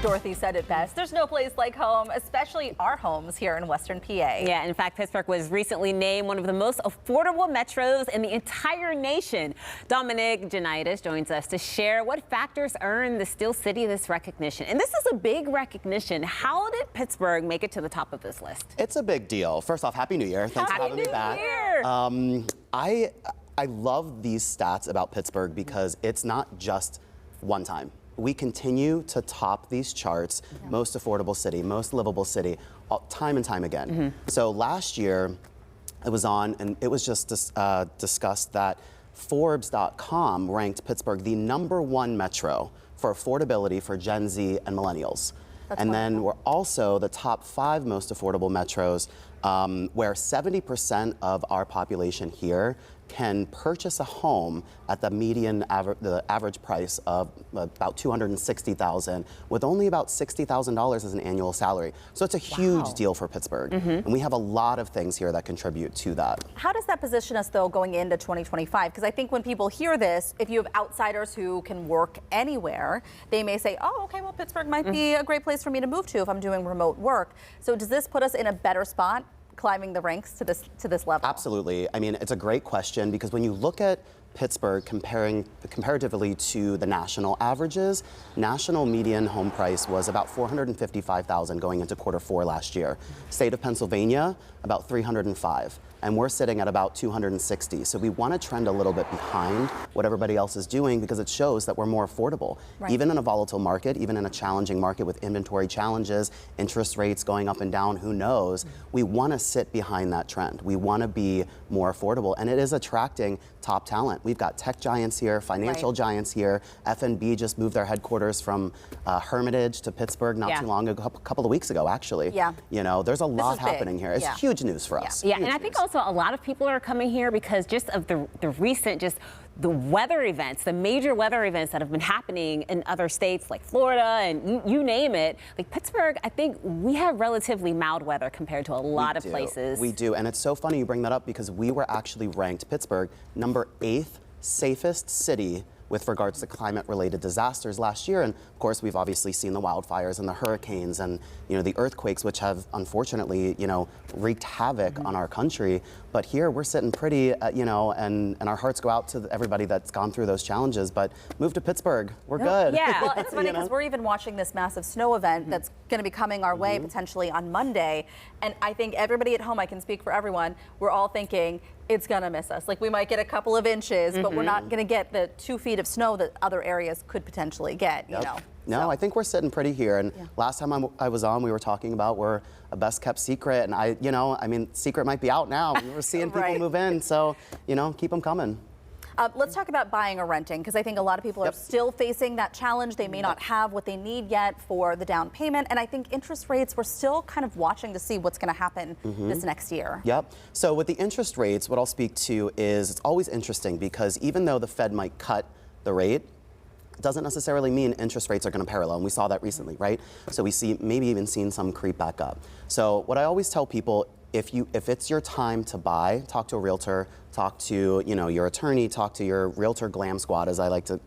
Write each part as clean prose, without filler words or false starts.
Dorothy said it best. There's no place like home, especially our homes here in Western PA. Yeah, in fact, Pittsburgh was recently named one of the most affordable metros in the entire nation. Dominic Janidas joins us to share what factors earned the Steel City this recognition. And this is a big recognition. How did Pittsburgh make it to the top of this list? It's a big deal. First off, Happy New Year. Thanks for having me back. Happy New Year! I love these stats about Pittsburgh because it's not just one time. We continue to top these charts, most affordable city, most livable city, time and time again. So last year, it was on, and it was just discussed that Forbes.com ranked Pittsburgh the #1 metro for affordability for Gen Z and millennials. And then we're also the top 5 most affordable metros, where 70% of our population here can purchase a home at the median the average price of about $260,000 with only about $60,000 as an annual salary. So it's a huge deal for Pittsburgh. And we have a lot of things here that contribute to that. How does that position us, though, going into 2025? Because I think when people hear this, if you have outsiders who can work anywhere, they may say, oh, okay, well, Pittsburgh might be a great place for me to move to if I'm doing remote work. So does this put us in a better spot, climbing the ranks to this level? Absolutely. I mean, it's a great question because when you look at Pittsburgh comparatively to the national averages, national median home price was about $455,000 going into Q4 last year. State of Pennsylvania, about $305,000. And we're sitting at about $260,000. So we want to trend a little bit behind what everybody else is doing because it shows that we're more affordable. Even in a volatile market, even in a challenging market with inventory challenges, interest rates going up and down, who knows? We want to sit behind that trend. We want to be more affordable, and it is attracting top talent. We've got tech giants here, financial giants here. F&B just moved their headquarters from Hermitage to Pittsburgh not too long ago, a couple of weeks ago, actually. You know, there's a lot happening here. It's huge news for us. Yeah, and I think also a lot of people are coming here because just of the recent, the weather events, the major weather events that have been happening in other states like Florida and you name it. Like Pittsburgh, I think we have relatively mild weather compared to a lot of places. We do, and it's so funny you bring that up because we were actually ranked, Pittsburgh, #8 safest city with regards to climate-related disasters last year. And of course, we've obviously seen the wildfires and the hurricanes and, you know, the earthquakes, which have unfortunately, you know, wreaked havoc on our country. But here we're sitting pretty, you know, and our hearts go out to everybody that's gone through those challenges. But move to Pittsburgh, we're good. Yeah, well, it's funny because we're even watching this massive snow event that's going to be coming our way potentially on Monday. And I think everybody at home, I can speak for everyone, we're all thinking, it's gonna miss us. Like we might get a couple of inches, but we're not gonna get the 2 feet of snow that other areas could potentially get, you know. No, I think we're sitting pretty here. And last time I was on, we were talking about we're a best kept secret. And you know, I mean, secret might be out now. We're seeing people move in. So, you know, keep them coming. Let's talk about buying or renting, because I think a lot of people are still facing that challenge. They may not have what they need yet for the down payment. And I think interest rates, we're still kind of watching to see what's going to happen this next year. So with the interest rates, what I'll speak to is it's always interesting because even though the Fed might cut the rate, it doesn't necessarily mean interest rates are going to parallel, and we saw that recently, right? So we see maybe even seen some creep back up. So what I always tell people, if it's your time to buy, talk to a realtor, talk to your attorney, talk to your realtor glam squad, as I like to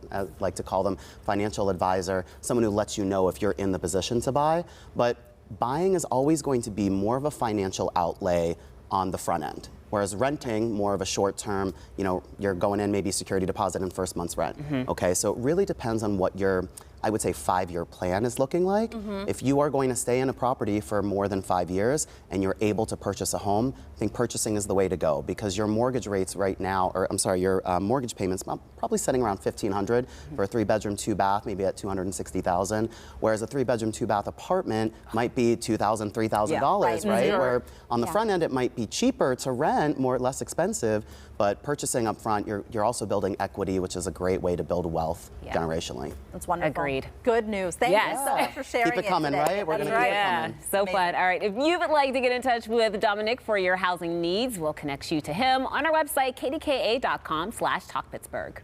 call them, financial advisor, someone who lets you know if you're in the position to buy. But buying is always going to be more of a financial outlay on the front end. Whereas renting, more of a short term, you know, you're going in maybe security deposit and first month's rent. Okay, so it really depends on what your, I would say, 5-year plan is looking like. If you are going to stay in a property for more than 5 years and you're able to purchase a home, I think purchasing is the way to go because your mortgage rates right now, or I'm sorry, your mortgage payments probably setting around $1,500 for a 3-bedroom, 2-bath, maybe at $260,000. Whereas a 3-bedroom, 2-bath apartment might be $2,000, $3,000, right? Where on the front end it might be cheaper to rent, less expensive, but purchasing up front, you're also building equity, which is a great way to build wealth generationally. That's wonderful. Agreed. Good news. Thank you so much for sharing. Keep it coming, right? We're going to keep it coming. So fun. All right. If you would like to get in touch with Dominic for your housing needs, we'll connect you to him on our website, kdka.com/talkpittsburgh.